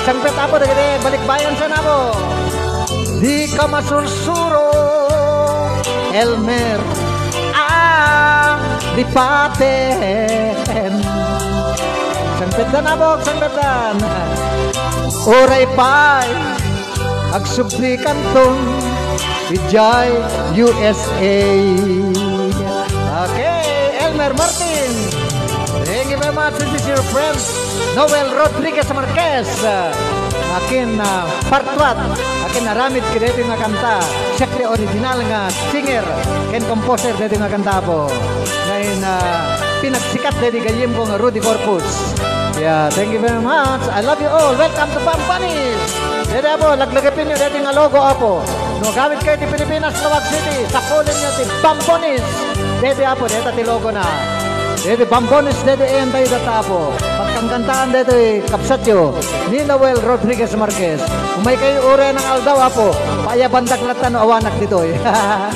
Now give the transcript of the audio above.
Sangpet apo dagiti balikbayan sa nabo. Di ka masursuro, Elmer, di paten. Sangpet dan abok, sangpet dan. Oray pa'y agsubli kanton Ijay USA. Okay, Elmer Martin. Thank you very much. This is your friend Noel Rodriguez Marquez. Akin partwat, akin naramit ka dito nga kanta. Siyempre original nga singer and composer dito nga kanta po. Ngayon pinagsikat dito gayim ko nga Rudy Corpus. Yeah, thank you very much. I love you all. Welcome to Pampanis. Dito po, laglagapin nyo dito nga logo po. No, gamit kayo di Pilipinas, Lawag City. Sakulin nyo di Pampanis. Dito po, dito ti logo na. Dito Pampanis, dito iyan tayo data po. Pagkangkantaan dito kapsat nyo ni Noel Rodriguez Marquez. Umay kayo ure ng aldaw po. Paya bandak latan o awanak dito. Yeah.